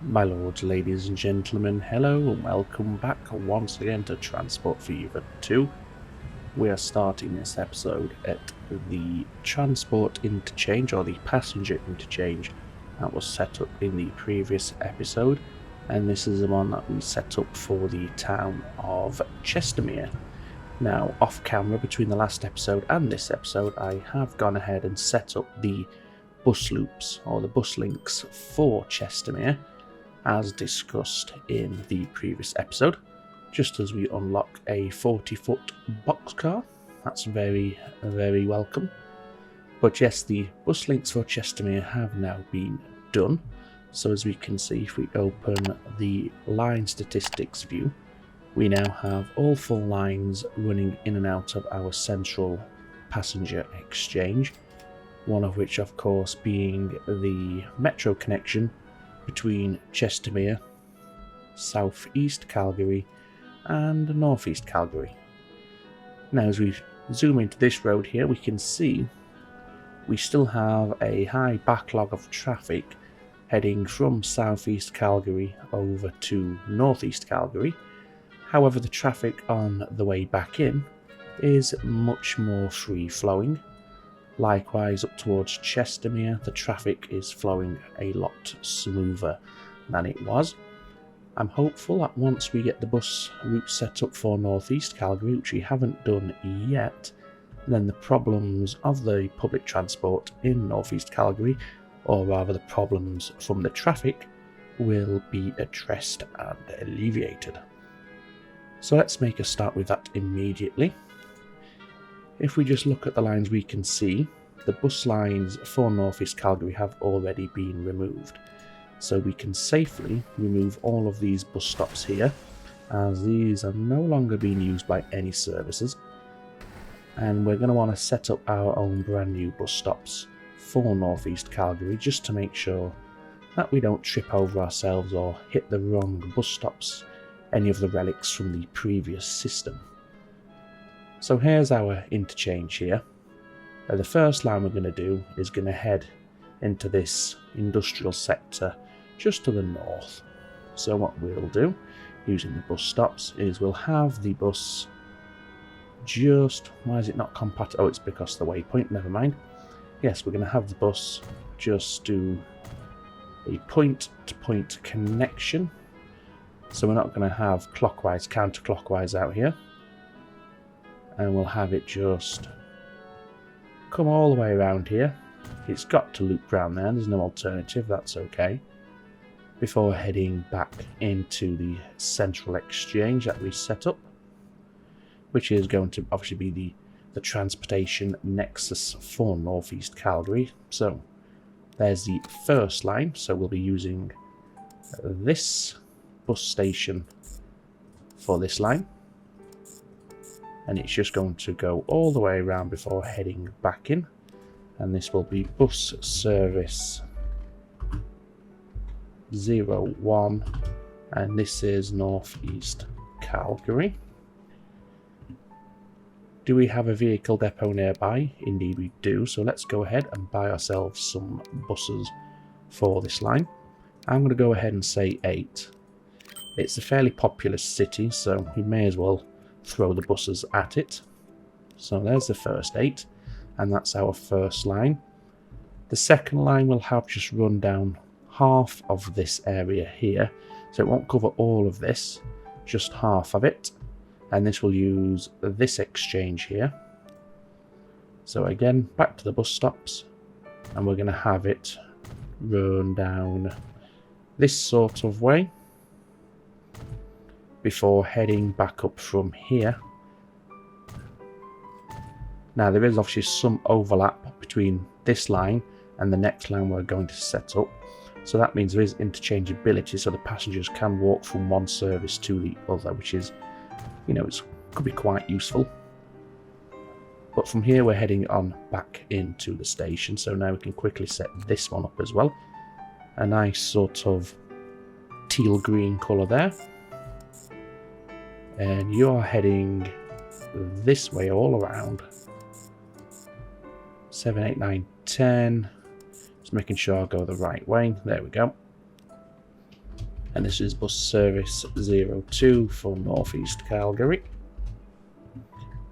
My lords, ladies and gentlemen, hello and welcome back once again to Transport Fever 2. We are starting this episode at the transport interchange, or the passenger interchange, that was set up in the previous episode, and this is the one that we set up for the town of Chestermere. Now, off camera between the last episode and this episode, I have gone ahead and set up the bus loops, or the bus links for Chestermere, as discussed in the previous episode, just as we unlock a 40-foot boxcar. That's very, very welcome. But yes, the bus links for Chestermere have now been done. So as we can see, if we open the line statistics view, we now have all 4 lines running in and out of our central passenger exchange, one of which of course being the metro connection between Chestermere, southeast Calgary and northeast Calgary. Now as we zoom into this road here, we can see we still have a high backlog of traffic heading from southeast Calgary over to northeast Calgary. However, the traffic on the way back in is much more free flowing. Likewise, up towards Chestermere, the traffic is flowing a lot smoother than it was. I'm hopeful that once we get the bus route set up for northeast Calgary, which we haven't done yet, then the problems of the public transport in northeast Calgary, or rather the problems from the traffic, will be addressed and alleviated. So let's make a start with that immediately. If we just look at the lines, we can see the bus lines for northeast Calgary have already been removed. So we can safely remove all of these bus stops here, as these are no longer being used by any services. And we're going to want to set up our own brand new bus stops for northeast Calgary, just to make sure that we don't trip over ourselves or hit the wrong bus stops, any of the relics from the previous system. So here's our interchange here. The first line we're going to do is going to head into this industrial sector just to the north. So what we'll do, using the bus stops, is we'll have the bus just... why is it not compatible? Oh, it's because of the waypoint, never mind. Yes, we're going to have the bus just do a point-to-point connection. So we're not going to have clockwise, counterclockwise out here. And we'll have it just come all the way around here. It's got to loop round there, there's no alternative, that's okay. Before heading back into the central exchange that we set up, which is going to obviously be the transportation nexus for northeast Calgary. So there's the first line, so we'll be using this bus station for this line. And it's just going to go all the way around before heading back in, and this will be bus service 01, and this is northeast Calgary. Do we have a vehicle depot nearby? Indeed we do, so let's go ahead and buy ourselves some buses for this line. I'm going to go ahead and say 8. It's a fairly populous city, so we may as well throw the buses at it. So there's the first 8, and that's our first line. The second line will have just run down half of this area here, so it won't cover all of this, just half of it, and this will use this exchange here. So again, back to the bus stops, and we're going to have it run down this sort of way before heading back up from here. Now there is obviously some overlap between this line and the next line we're going to set up, so that means there is interchangeability, so the passengers can walk from one service to the other, which is, you know, it could be quite useful. But from here we're heading on back into the station, so now we can quickly set this one up as well. A nice sort of teal green colour there. And you are heading this way all around. 7, 8, 9, 10. Just making sure I go the right way. There we go. And this is bus service 02 for northeast Calgary.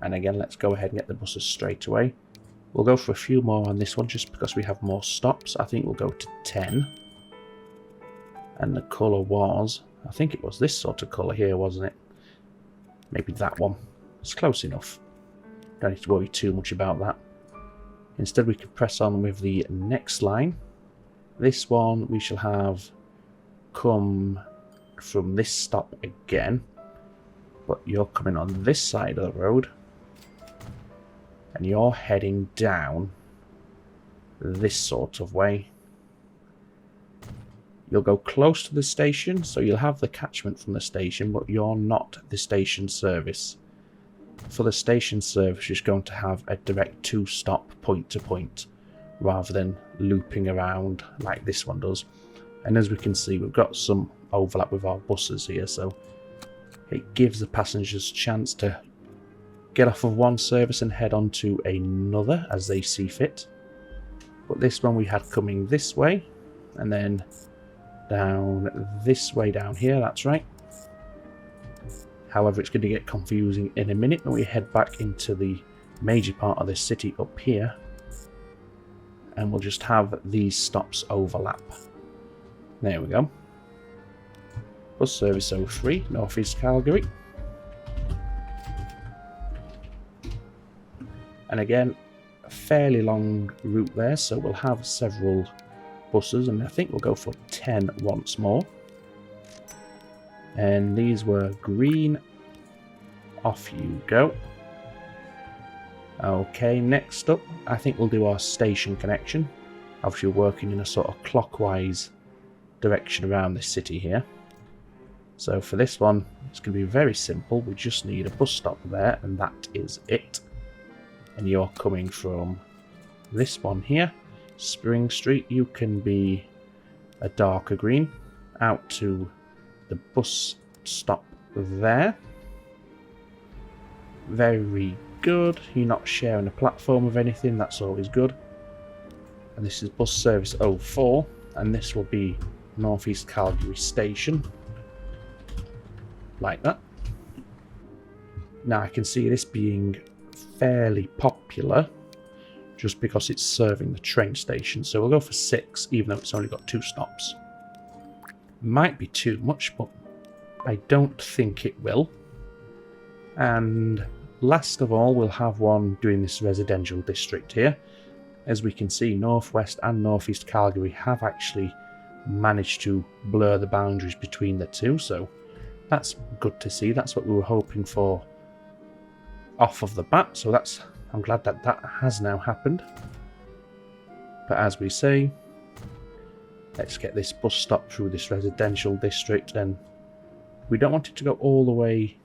And again, let's go ahead and get the buses straight away. We'll go for a few more on this one just because we have more stops. I think we'll go to 10. And the colour was, I think it was this sort of colour here, wasn't it? Maybe that one. It's close enough. Don't need to worry too much about that. Instead, we can press on with the next line. This one we shall have come from this stop again, but you're coming on this side of the road and you're heading down this sort of way. You'll go close to the station, so you'll have the catchment from the station, but you're not the station service. For the station service, you're going to have a direct two-stop point-to-point rather than looping around like this one does. And as we can see, we've got some overlap with our buses here, so it gives the passengers a chance to get off of one service and head on to another as they see fit. But this one we had coming this way, and then down this way down here, that's right. However, it's going to get confusing in a minute when we head back into the major part of the city up here. And we'll just have these stops overlap. There we go. Bus service 03, northeast Calgary. And again, a fairly long route there, so we'll have several buses, and I think we'll go for 10 once more. And these were green. Off you go. Okay, next up, I think we'll do our station connection. Obviously working in a sort of clockwise direction around the city here. So for this one, it's going to be very simple. We just need a bus stop there, and that is it. And you're coming from this one here, Spring Street. You can be a darker green out to the bus stop there. Very good. You're not sharing a platform of anything, that's always good. And this is bus service 04, and this will be northeast Calgary station, like that. Now I can see this being fairly popular just because it's serving the train station, so we'll go for 6 even though it's only got 2 stops. Might be too much, but I don't think it will. And last of all, we'll have one doing this residential district here. As we can see, northwest and northeast Calgary have actually managed to blur the boundaries between the two, so that's good to see. That's what we were hoping for off of the bat, so I'm glad that that has now happened. But as we say, let's get this bus stop through this residential district, and we don't want it to go all the way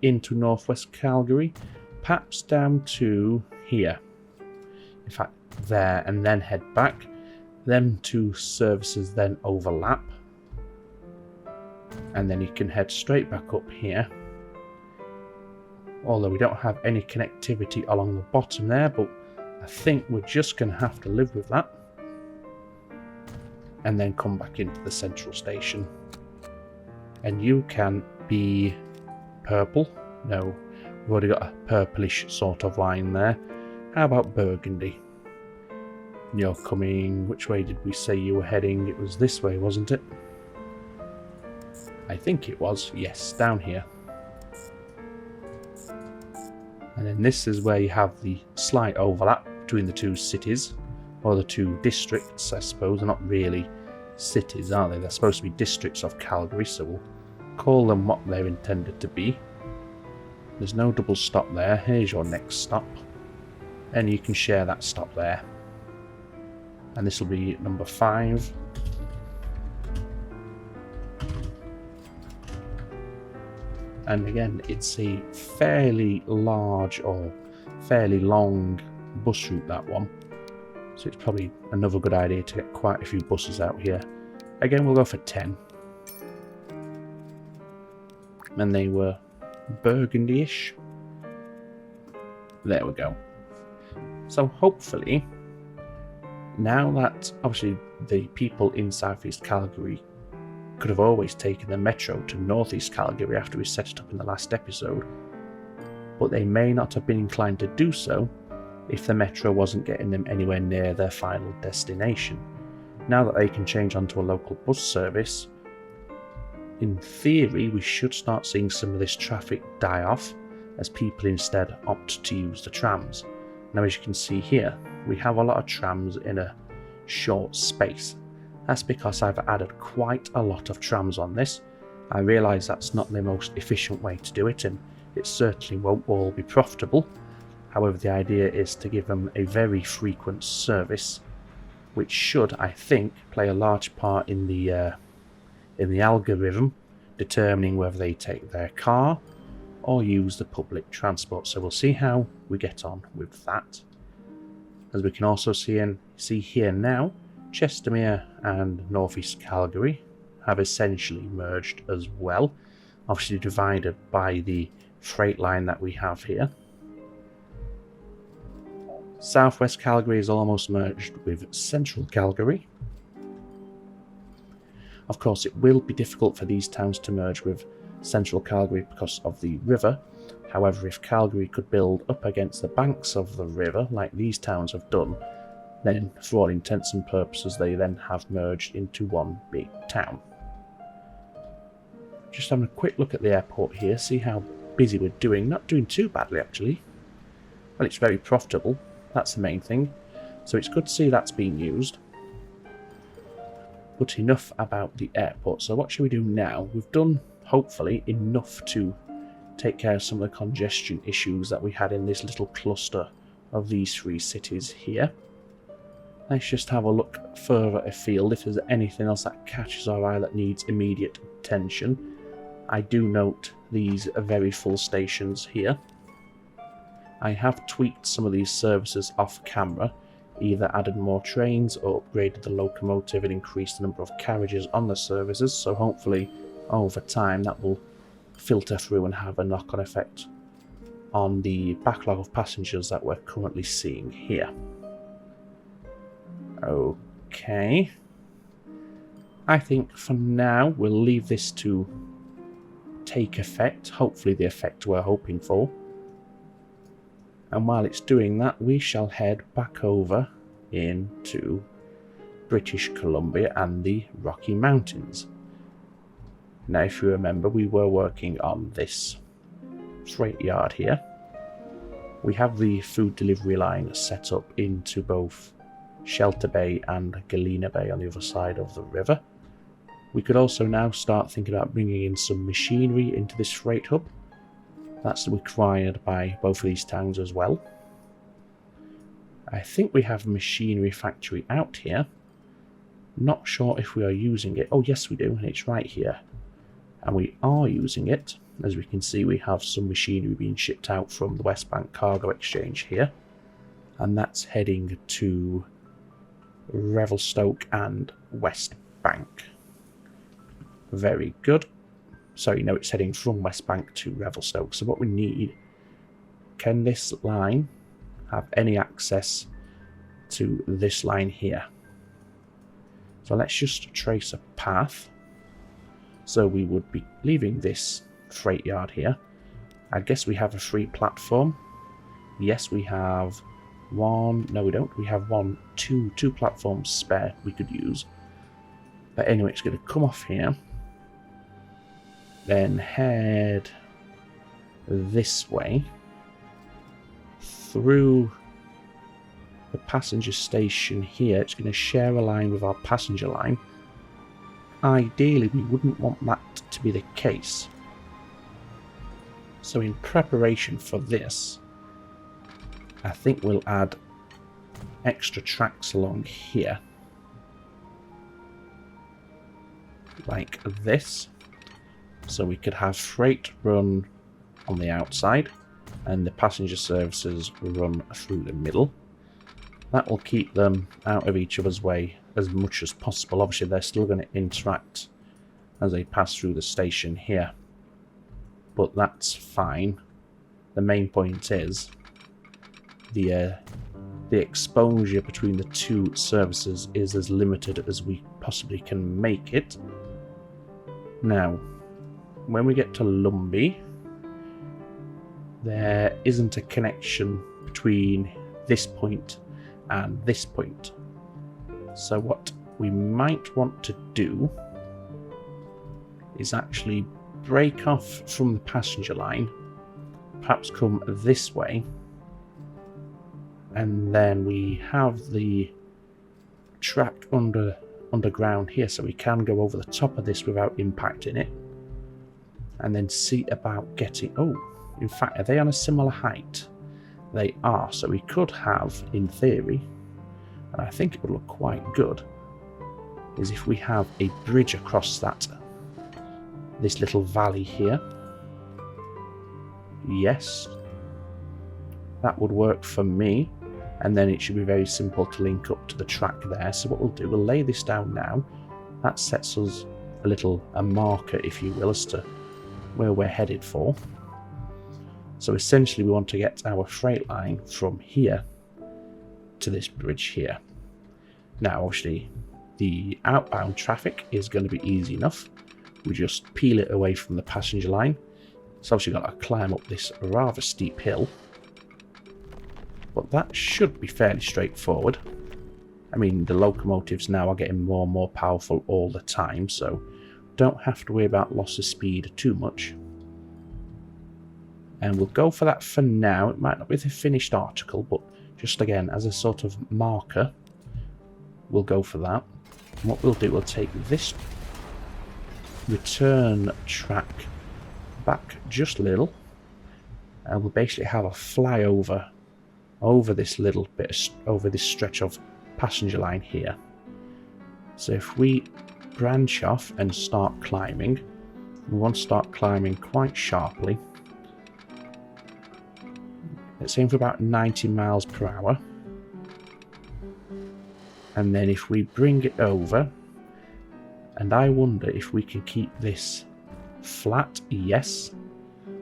into northwest Calgary, perhaps down to here, in fact there, and then head back. Them two services then overlap, and then you can head straight back up here, although we don't have any connectivity along the bottom there, but I think we're just going to have to live with that, and then come back into the central station. And you can be purple. No, we've already got a purplish sort of line there. How about burgundy? And you're coming, which way did we say you were heading? It was this way, wasn't it? I think it was, yes, down here. And then this is where you have the slight overlap between the two cities, or the two districts, I suppose. They're not really cities, are they? They're supposed to be districts of Calgary, so we'll call them what they're intended to be. There's no double stop there. Here's your next stop, and you can share that stop there, and this will be number 5. And again, it's a fairly large or fairly long bus route, that one, so it's probably another good idea to get quite a few buses out here. Again, we'll go for 10. And they were burgundy-ish. There we go. So hopefully, now that obviously the people in southeast Calgary could have always taken the metro to northeast Calgary after we set it up in the last episode, but they may not have been inclined to do so if the metro wasn't getting them anywhere near their final destination. Now that they can change onto a local bus service, in theory we should start seeing some of this traffic die off as people instead opt to use the trams. Now, as you can see here, we have a lot of trams in a short space. That's because I've added quite a lot of trams on this. I realise that's not the most efficient way to do it, and it certainly won't all be profitable. However, the idea is to give them a very frequent service, which should, I think, play a large part in the algorithm determining whether they take their car or use the public transport. So we'll see how we get on with that. As we can also see here now, Chestermere and Northeast Calgary have essentially merged as well, obviously divided by the freight line that we have here. Southwest Calgary is almost merged with Central Calgary. Of course, it will be difficult for these towns to merge with Central Calgary because of the river. However, if Calgary could build up against the banks of the river like these towns have done, then for all intents and purposes they then have merged into one big town. Just having a quick look at the airport here, see how busy we're doing. Not doing too badly actually. Well, it's very profitable, that's the main thing. So it's good to see that's being used. But enough about the airport. So what should we do now? We've done, hopefully, enough to take care of some of the congestion issues that we had in this little cluster of these three cities here. Let's just have a look further afield if there's anything else that catches our eye that needs immediate attention. I do note these very full stations here. I have tweaked some of these services off camera, either added more trains or upgraded the locomotive and increased the number of carriages on the services, so hopefully over time that will filter through and have a knock-on effect on the backlog of passengers that we're currently seeing here. Okay, I think for now we'll leave this to take effect, hopefully the effect we're hoping for. And while it's doing that, we shall head back over into British Columbia and the Rocky Mountains. Now, if you remember, we were working on this freight yard here. We have the food delivery line set up into both Shelter Bay and Galena Bay on the other side of the river. We could also now start thinking about bringing in some machinery into this freight hub. That's required by both of these towns as well. I think we have a machinery factory out here. Not sure if we are using it. Oh yes we do, and it's right here. And we are using it. As we can see, we have some machinery being shipped out from the West Bank Cargo Exchange here. And that's heading to Revelstoke and West Bank. Very good. Sorry, no, it's heading from West Bank to Revelstoke. So what we need, can this line have any access to this line here? So let's just trace a path. So we would be leaving this freight yard here. I guess we have a free platform. Yes, we have one. No, we don't. We have two platforms spare we could use. But anyway, it's going to come off here. Then head this way through the passenger station here. It's going to share a line with our passenger line. Ideally, we wouldn't want that to be the case. So in preparation for this, I think we'll add extra tracks along here. Like this. So we could have freight run on the outside and the passenger services run through the middle. That will keep them out of each other's way as much as possible. Obviously they're still going to interact as they pass through the station here, but that's fine. The main point is the exposure between the two services is as limited as we possibly can make it. Now, when we get to Lumbee, there isn't a connection between this point and this point. So what we might want to do is actually break off from the passenger line, perhaps come this way, and then we have the track underground here, so we can go over the top of this without impacting it, and then see about getting... Oh, in fact, are they on a similar height? They are, so we could have, in theory, and I think it would look quite good, is if we have a bridge across this little valley here. Yes, that would work for me, and then it should be very simple to link up to the track there. So what we'll do, we'll lay this down now. That sets us a marker, if you will, as to where we're headed for. So essentially we want to get our freight line from here to this bridge here. Now obviously the outbound traffic is going to be easy enough. We just peel it away from the passenger line. It's obviously got to climb up this rather steep hill, but that should be fairly straightforward. I mean, the locomotives now are getting more and more powerful all the time, so don't have to worry about loss of speed too much. And we'll go for that for now. It might not be the finished article, but just again as a sort of marker, we'll go for that. And what we'll do, we'll take this return track back just a little, and we'll basically have a flyover over this little bit, over this stretch of passenger line here. So if we branch off and start climbing, we want to start climbing quite sharply. Let's aim for about 90 miles per hour. And then if we bring it over, and I wonder if we can keep this flat. Yes.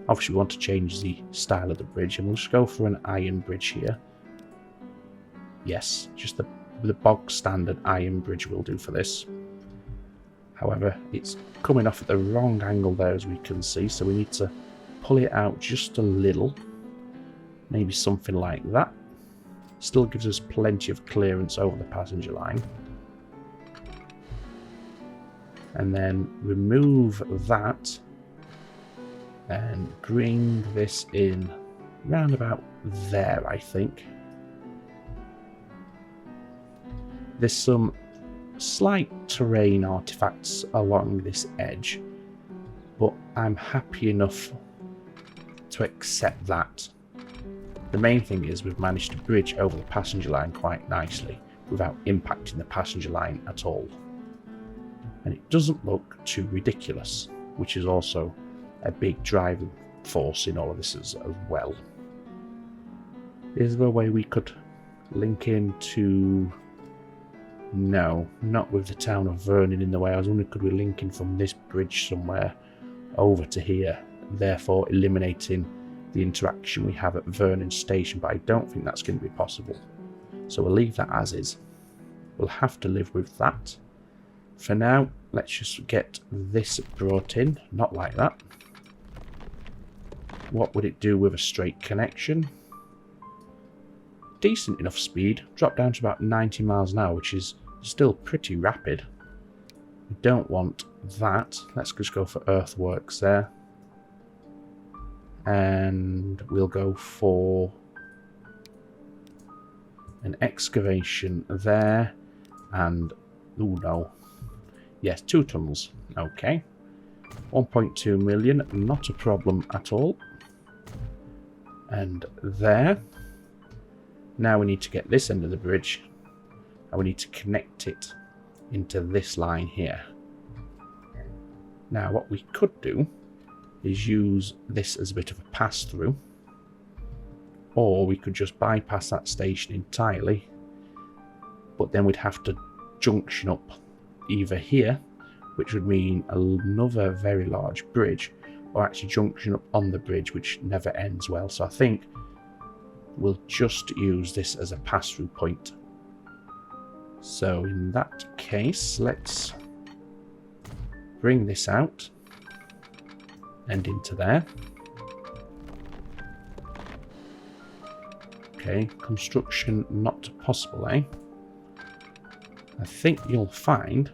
Obviously we want to change the style of the bridge, and we'll just go for an iron bridge here. Yes, just the bog standard iron bridge will do for this. However, it's coming off at the wrong angle there, as we can see, so we need to pull it out just a little. Maybe something like that. Still gives us plenty of clearance over the passenger line. And then remove that and bring this in round about there, I think. There's some slight terrain artifacts along this edge, but I'm happy enough to accept that. The main thing is we've managed to bridge over the passenger line quite nicely without impacting the passenger line at all. And it doesn't look too ridiculous, which is also a big driving force in all of this as well. Is there a way we could link into... No, not with the town of Vernon in the way. I was wondering, could we link in from this bridge somewhere over to here, therefore eliminating the interaction we have at Vernon Station, but I don't think that's going to be possible. So we'll leave that as is. We'll have to live with that. For now, let's just get this brought in, not like that. What would it do with a straight connection? Decent enough speed, drop down to about 90 miles an hour, which is still pretty rapid. We don't want that. Let's just go for earthworks there. And we'll go for an excavation there. And, oh no. Yes, 2 tunnels. Okay. 1.2 million, not a problem at all. And there. Now we need to get this end of the bridge, and we need to connect it into this line here. Now what we could do is use this as a bit of a pass-through, or we could just bypass that station entirely, but then we'd have to junction up either here, which would mean another very large bridge, or actually junction up on the bridge, which never ends well. So I think we'll just use this as a pass-through point. So in that case, let's bring this out and into there. Okay, construction not possible, eh? I think you'll find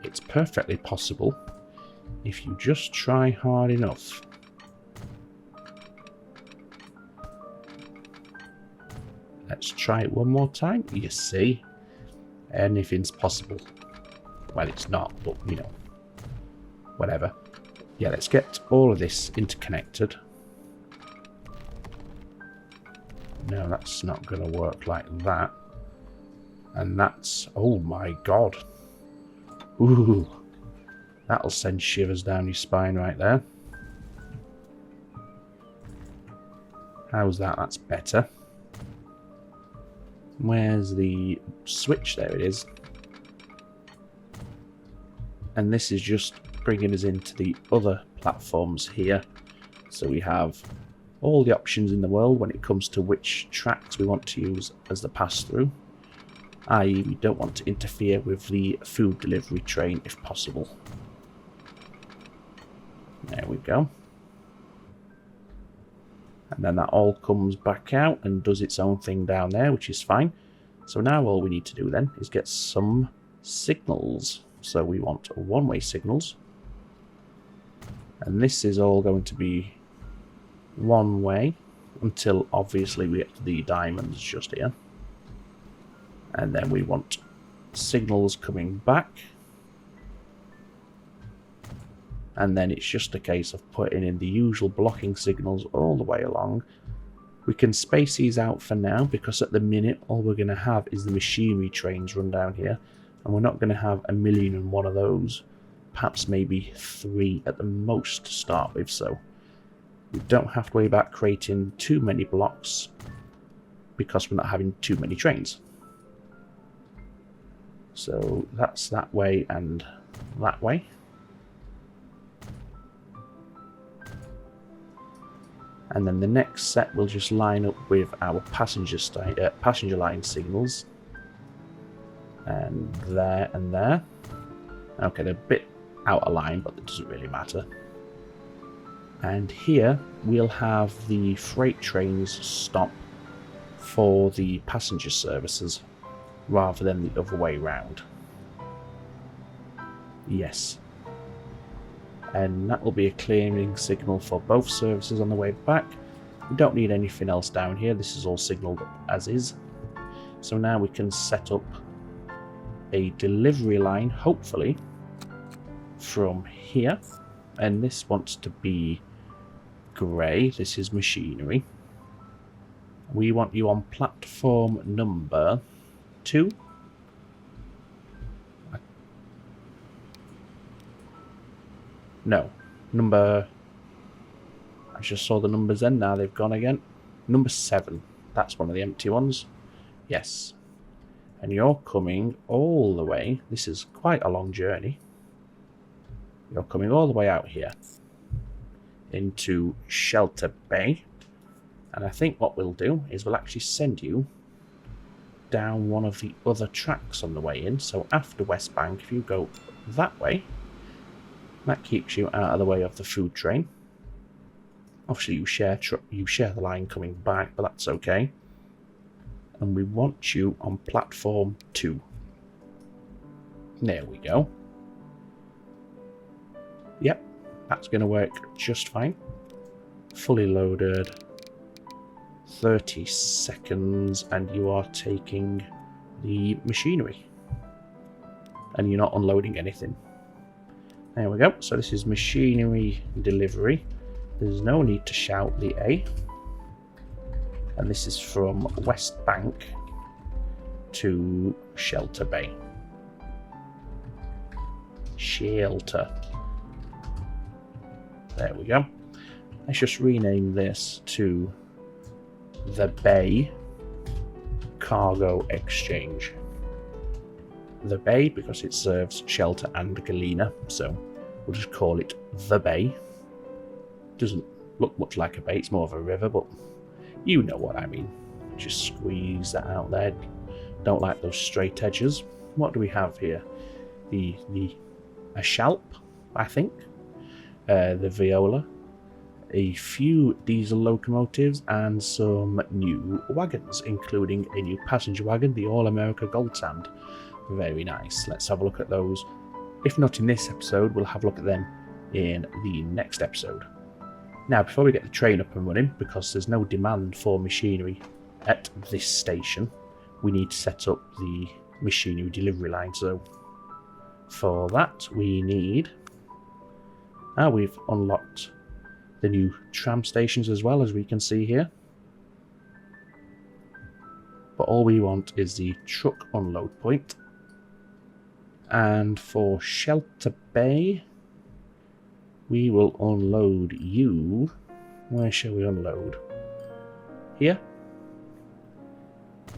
it's perfectly possible if you just try hard enough. Let's try it one more time. You see, anything's possible. Well, it's not, but you know, whatever. Yeah, let's get all of this interconnected. No, that's not going to work like that. And that's... oh my god. Ooh. That'll send shivers down your spine right there. How's that? That's better. Where's the switch? There it is. And this is just bringing us into the other platforms here. So we have all the options in the world when it comes to which tracks we want to use as the pass-through. I.e. we don't want to interfere with the food delivery train if possible. There we go. And then that all comes back out and does its own thing down there, which is fine. So now all we need to do then is get some signals. So we want one-way signals. And this is all going to be one way until obviously we get to the diamonds just here. And then we want signals coming back. And then it's just a case of putting in the usual blocking signals all the way along. We can space these out for now because at the minute all we're going to have is the machinery trains run down here. And we're not going to have 1,000,001 of those. Perhaps maybe 3 at the most to start with. So we don't have to worry about creating too many blocks because we're not having too many trains. So that's that way and that way. And then the next set will just line up with our passenger line signals. And there and there. Okay, they're a bit out of line, but it doesn't really matter. And here we'll have the freight trains stop for the passenger services rather than the other way round. Yes. And that will be a clearing signal for both services on the way back. We don't need anything else down here. This is all signalled as is. So now we can set up a delivery line, hopefully, from here. And this wants to be grey. This is machinery. We want you on platform number 2. No, number... I just saw the numbers then, now they've gone again. Number 7, that's one of the empty ones. Yes. And you're coming all the way, this is quite a long journey. You're coming all the way out here into Shelter Bay. And I think what we'll do is we'll actually send you down one of the other tracks on the way in. So after West Bank, if you go that way, that keeps you out of the way of the food train. Obviously you share the line coming back, but that's okay. And we want you on platform 2. There we go. Yep, that's going to work just fine. Fully loaded. 30 seconds and you are taking the machinery. And you're not unloading anything. There we go. So this is machinery delivery. There's no need to shout the A. And this is from West Bank to Shelter Bay. Shelter. There we go. Let's just rename this to the Bay Cargo Exchange. The Bay because it serves Shelter and Galena, so we'll just call it the Bay. Doesn't look much like a bay, it's more of a river, but you know what I mean. Just squeeze that out there. Don't like those straight edges. What do we have here? A schalp. I think. The Viola, a few diesel locomotives, and some new wagons, including a new passenger wagon, the All-America Gold Sand. Very nice. Let's have a look at those. If not in this episode, we'll have a look at them in the next episode. Now, before we get the train up and running, because there's no demand for machinery at this station, we need to set up the machinery delivery line. So for that, we need... we've unlocked the new tram stations as well, as we can see here. But all we want is the truck unload point. And for Shelter Bay, we will unload you. Where shall we unload? Here?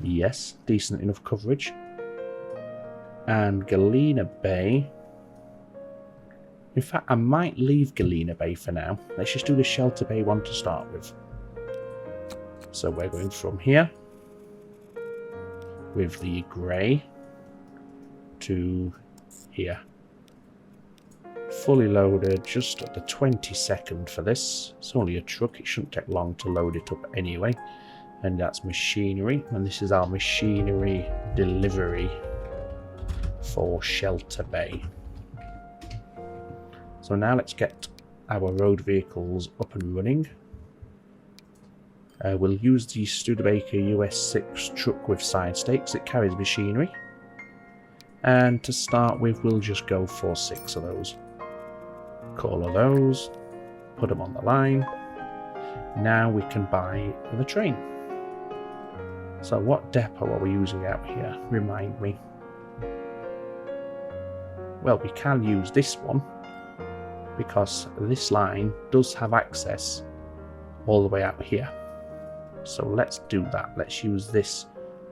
Yes, decent enough coverage. And Galena Bay. In fact, I might leave Galena Bay for now. Let's just do the Shelter Bay one to start with. So we're going from here with the grey to here. Fully loaded, just at the 22nd for this. It's only a truck, it shouldn't take long to load it up anyway. And that's machinery, and this is our machinery delivery for Shelter Bay. So now let's get our road vehicles up and running. We'll use the Studebaker US6 truck with side stakes. It carries machinery. And to start with, we'll just go for 6 of those. Colour those, put them on the line. Now we can buy the train. So what depot are we using out here? Remind me. Well, we can use this one, because this line does have access all the way out here. So let's do that. Let's use this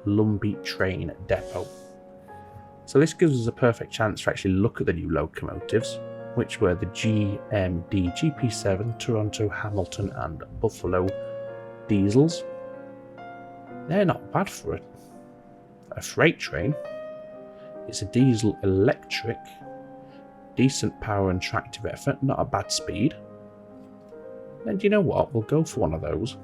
Lumbee train depot. So this gives us a perfect chance to actually look at the new locomotives, which were the GMD GP7, Toronto, Hamilton and Buffalo diesels. They're not bad for a freight train. It's a diesel electric, decent power and tractive effort, not a bad speed. And you know what, we'll go for one of those.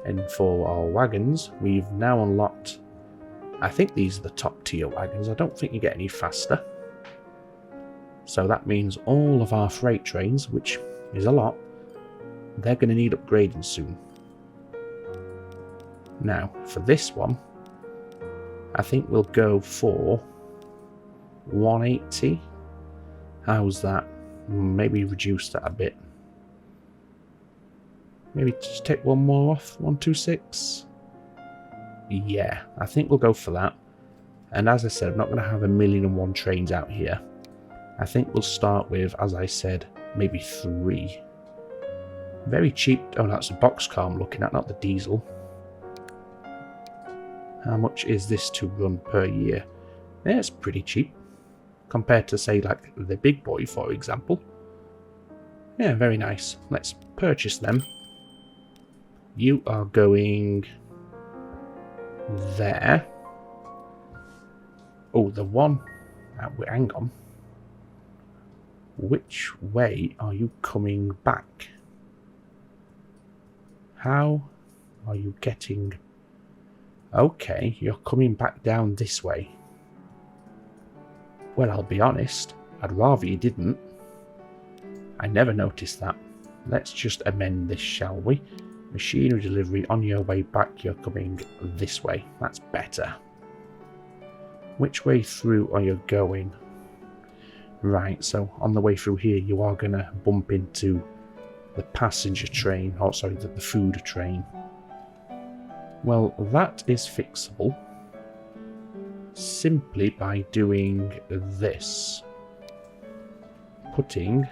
And for our wagons, we've now unlocked, I think these are the top tier wagons. I don't think you get any faster. So that means all of our freight trains, which is a lot, they're going to need upgrading soon. Now, for this one, I think we'll go for 180. How's that? Maybe reduce that a bit. Maybe just take one more off. 126. Yeah, I think we'll go for that. And as I said, I'm not going to have 1,000,001 trains out here. I think we'll start with, as I said, maybe 3. Very cheap. Oh, that's a boxcar I'm looking at, not the diesel. How much is this to run per year? Yeah, it's pretty cheap. Compared to, say, like the big boy, for example. Yeah, very nice. Let's purchase them. You are going there. Oh, the one. Hang on. Which way are you coming back? How are you getting... Okay, you're coming back down this way. Well, I'll be honest, I'd rather you didn't. I never noticed that. Let's just amend this, shall we? Machinery delivery, on your way back, you're coming this way. That's better. Which way through are you going? Right, so on the way through here, you are going to bump into the passenger train, or sorry, the food train. Well, that is fixable simply by doing this. Putting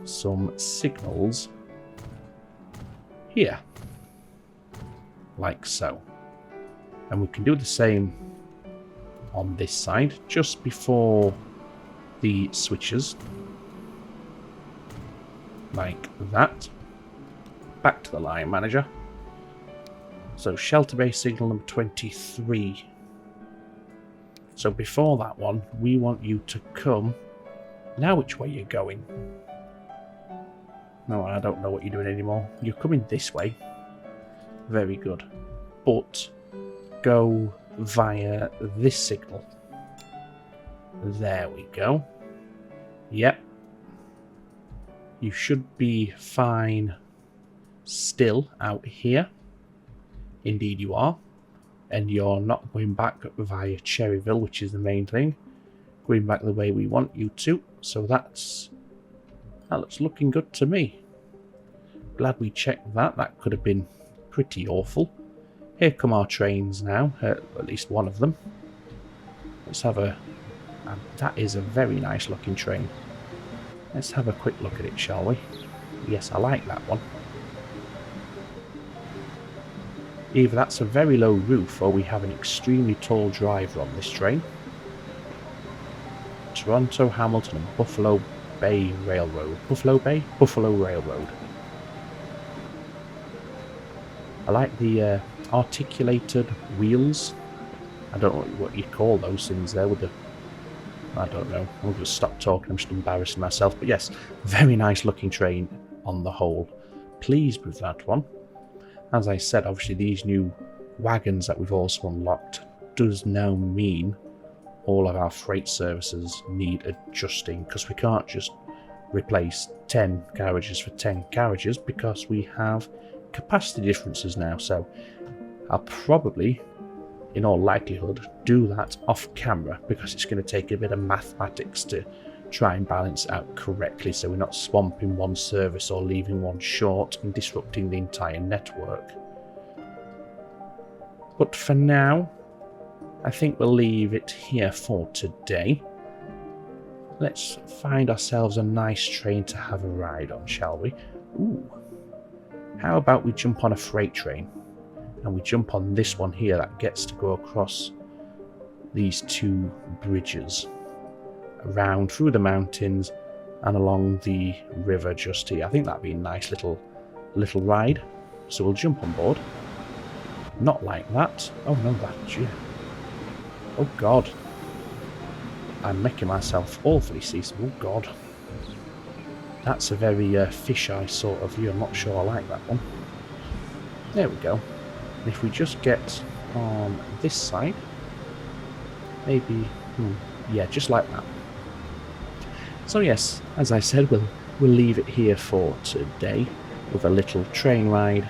some signals here. Like so. And we can do the same on this side, just before the switches. Like that. Back to the line manager. So Shelter Bay signal number 23. So before that one, we want you to come Now which way you're going? No, I don't know what you're doing anymore. You're coming this way. Very good. But go via this signal. There we go. Yep. You should be fine still out here. Indeed you are. And you're not going back via Cherryville, which is the main thing. Going back the way we want you to. So that looks looking good to me. Glad we checked that. That could have been pretty awful. Here come our trains now. At least one of them. Let's have a... that is a very nice looking train. Let's have a quick look at it, shall we? Yes, I like that one. Either that's a very low roof or we have an extremely tall driver on this train. Toronto, Hamilton and Buffalo Bay Railroad. Buffalo Bay? Buffalo Railroad. I like the articulated wheels. I don't know what you call those things there with the... I don't know. I'm going to stop talking. I'm just embarrassing myself. But yes, very nice looking train on the whole. Pleased with that one. As I said, obviously these new wagons that we've also unlocked does now mean all of our freight services need adjusting, because we can't just replace 10 garages for 10 garages because we have capacity differences now. So I'll probably, in all likelihood, do that off camera because it's going to take a bit of mathematics to try and balance it out correctly so we're not swamping one service or leaving one short and disrupting the entire network. But for now, I think we'll leave it here for today. Let's find ourselves a nice train to have a ride on, shall we? Ooh. How about we jump on a freight train? And we jump on this one here that gets to go across these two bridges. Around through the mountains and along the river just here. I think that'd be a nice little ride. So we'll jump on board. Not like that. Oh no, that's you. Oh god. I'm making myself awfully seasick. Oh god. That's a very fisheye sort of view. I'm not sure I like that one. There we go. And if we just get on this side, maybe, yeah, just like that. So yes, as I said, we'll leave it here for today with a little train ride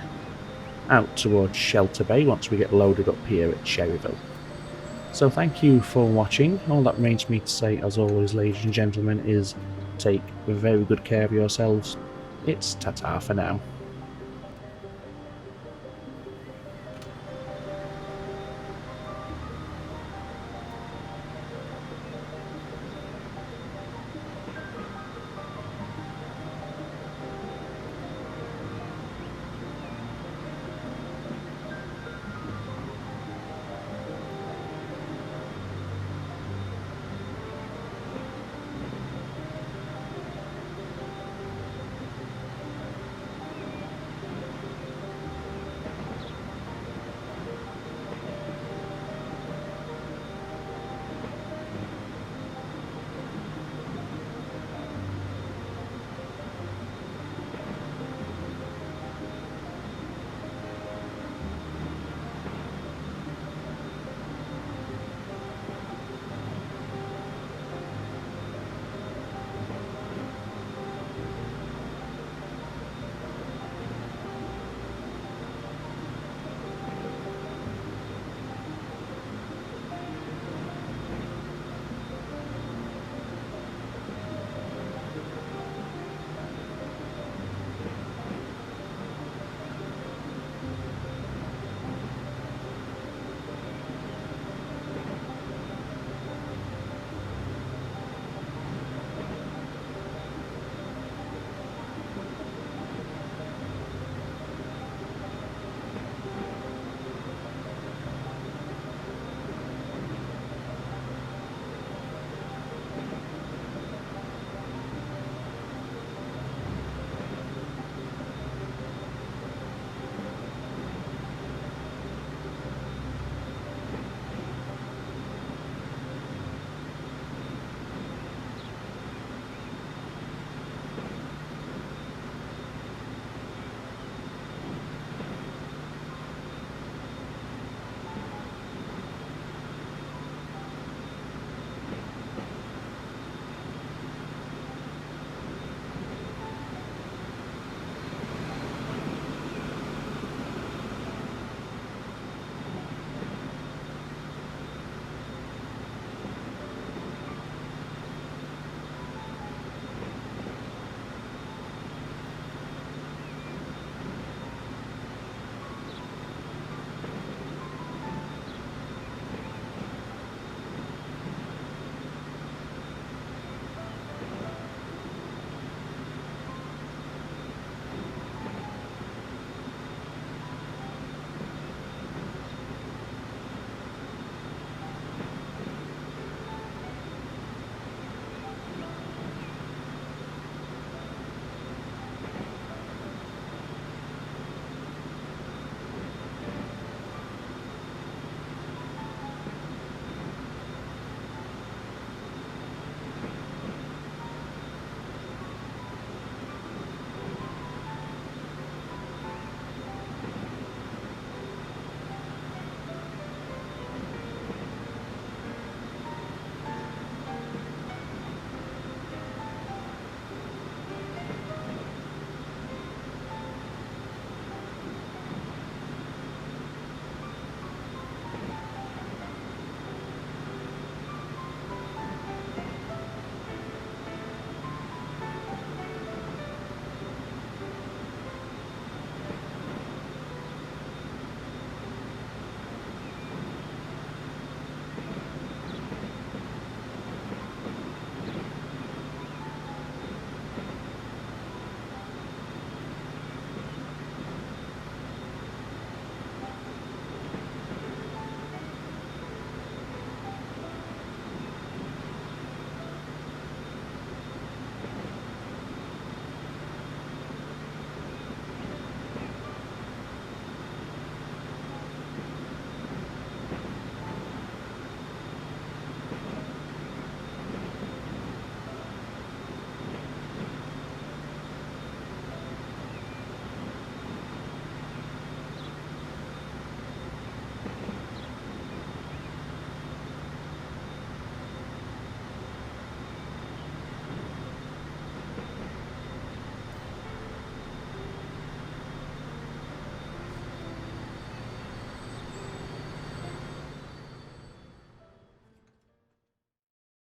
out towards Shelter Bay once we get loaded up here at Cherryville. So thank you for watching. All that remains for me to say, as always, ladies and gentlemen, is take very good care of yourselves. It's ta-ta for now.